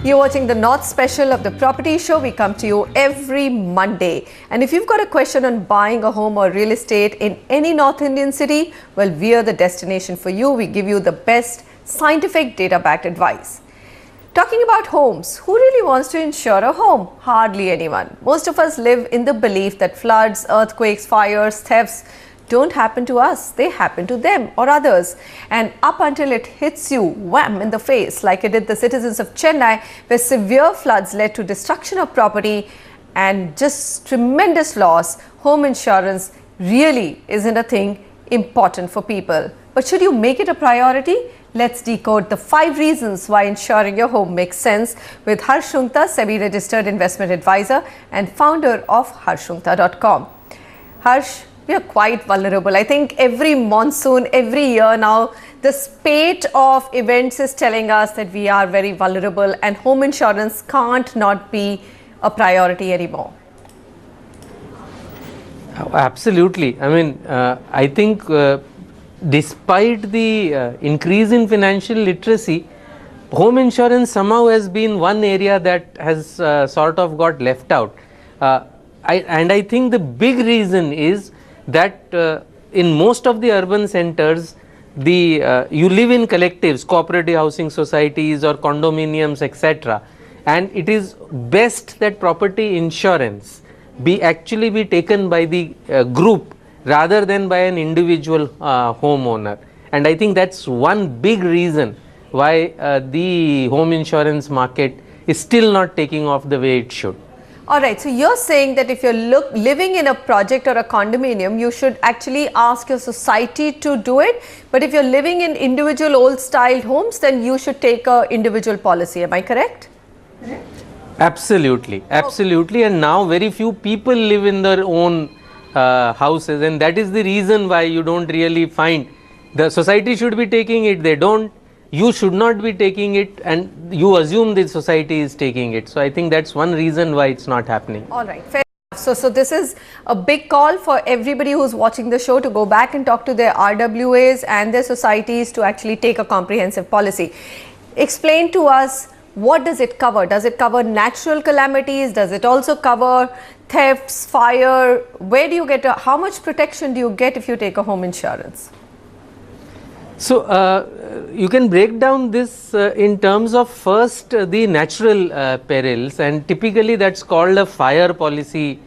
You're watching the North Special of the Property Show. We come to you every Monday. And if you've got a question on buying a home or real estate in any North Indian city, well, we're the destination for you. We give you the best scientific data-backed advice. Talking about homes, who really wants to insure a home? Hardly anyone. Most of us live in the belief that floods, earthquakes, fires, thefts don't happen to us, they happen to them or others. And up until it hits you wham in the face, like it did the citizens of Chennai, where severe floods led to destruction of property and just tremendous loss, home insurance really isn't a thing important for people. But should you make it a priority? Let's decode the 5 reasons why insuring your home makes sense with Harsh Shungta, SEBI registered investment advisor and founder of harshshungta.com. Harsh, we are quite vulnerable. I think every monsoon, every year now, the spate of events is telling us that we are very vulnerable and home insurance can't not be a priority anymore. Absolutely. I mean, I think despite the increase in financial literacy, home insurance somehow has been one area that has sort of got left out. I think the big reason is that in most of the urban centers, you live in collectives, cooperative housing societies or condominiums, etc. And it is best that property insurance actually be taken by the group rather than by an individual homeowner. And I think that's one big reason why the home insurance market is still not taking off the way it should. All right, so you're saying that if you're living in a project or a condominium, you should actually ask your society to do it. But if you're living in individual old style homes, then you should take a individual policy. Am I correct? Absolutely, absolutely. And now very few people live in their own houses, and that is the reason why you don't really find the society should be taking it. They don't. You should not be taking it, and you assume the society is taking it. So I think that's one reason why it's not happening. All right, fair enough. So this is a big call for everybody who's watching the show to go back and talk to their RWAs and their societies to actually take a comprehensive policy. Explain to us, what does it cover? Does it cover natural calamities? Does it also cover thefts, fire? Where do you get, how much protection do you get if you take a home insurance? So you can break down this in terms of first the natural perils, and typically that's called a fire policy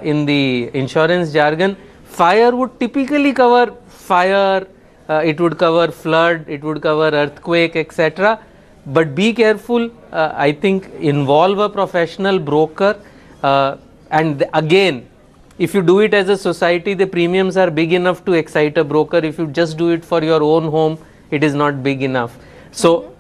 in the insurance jargon. Fire would typically cover fire, it would cover flood, it would cover earthquake, etc. But be careful, I think involve a professional broker, and again, if you do it as a society, the premiums are big enough to excite a broker. If you just do it for your own home, it is not big enough. So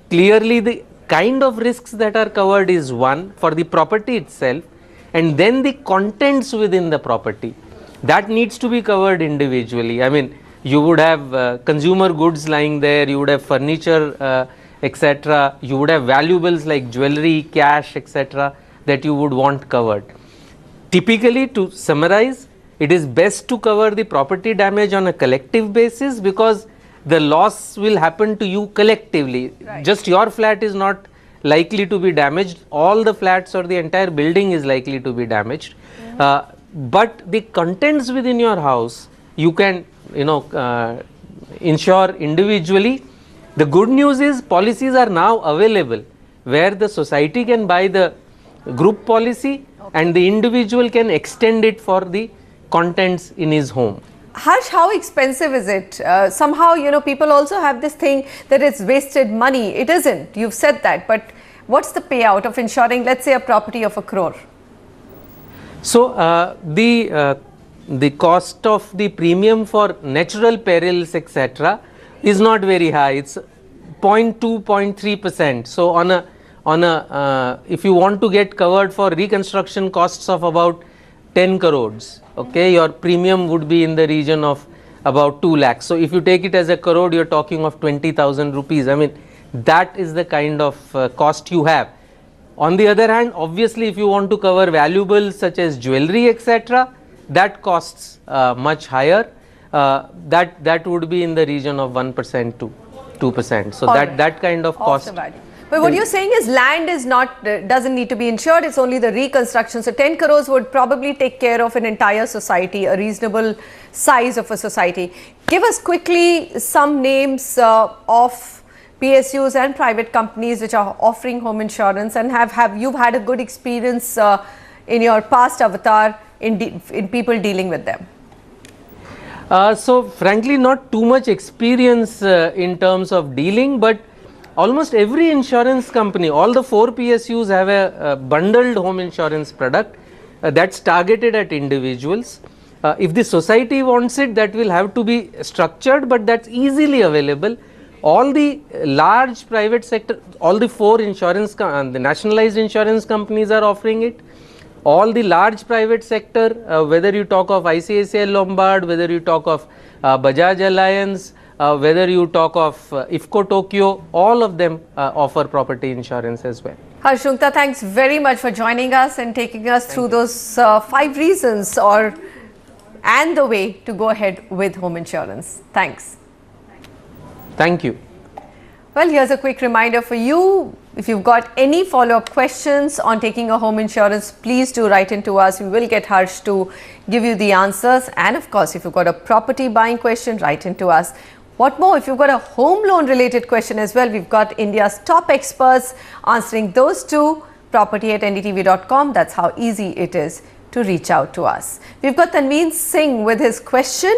clearly the kind of risks that are covered is one for the property itself, and then the contents within the property that needs to be covered individually. I mean, you would have consumer goods lying there, you would have furniture, etc. You would have valuables like jewelry, cash, etc. that you would want covered. Typically, to summarize, it is best to cover the property damage on a collective basis, because the loss will happen to you collectively. Right. Just your flat is not likely to be damaged. All the flats or the entire building is likely to be damaged. But the contents within your house, you can, insure individually. The good news is policies are now available where the society can buy the group policy, and the individual can extend it for the contents in his home. Harsh, how expensive is it? Somehow, people also have this thing that it's wasted money. It isn't. You've said that. But what's the payout of insuring, let's say, a property of 1 crore? So, the cost of the premium for natural perils, etc. is not very high. It's 0.2, 0.3%. So, if you want to get covered for reconstruction costs of about 10 crores, okay, your premium would be in the region of about 2 lakhs. So if you take it as a crore, you're talking of 20,000 rupees. I mean, that is the kind of cost you have. On the other hand, obviously, if you want to cover valuables such as jewelry, etc., that costs much higher. That would be in the region of 1% to 2%. So that kind of cost. But what you're saying is land is not doesn't need to be insured. It's only the reconstruction. So 10 crores would probably take care of an entire society, a reasonable size of a society. Give us quickly some names of PSUs and private companies which are offering home insurance, and have you had a good experience in your past avatar in people dealing with them? So frankly, not too much experience in terms of dealing, but almost every insurance company, all the 4 PSUs have a bundled home insurance product that's targeted at individuals. If the society wants it, that will have to be structured, but that's easily available. All the large private sector, all the 4 insurance, the nationalized insurance companies are offering it. All the large private sector, whether you talk of ICICI Lombard, whether you talk of Bajaj Alliance, whether you talk of IFCO Tokyo, all of them offer property insurance as well. Harsh Rungta, thanks very much for joining us and taking us through those 5 reasons and the way to go ahead with home insurance. Thanks. Thank you. Well, here's a quick reminder for you. If you've got any follow-up questions on taking a home insurance, please do write into us. We will get Harsh to give you the answers. And of course, if you've got a property buying question, write into us. What more, if you've got a home loan related question as well, we've got India's top experts answering those too. Property@ndtv.com. That's how easy it is to reach out to us. We've got Tanveen Singh with his question.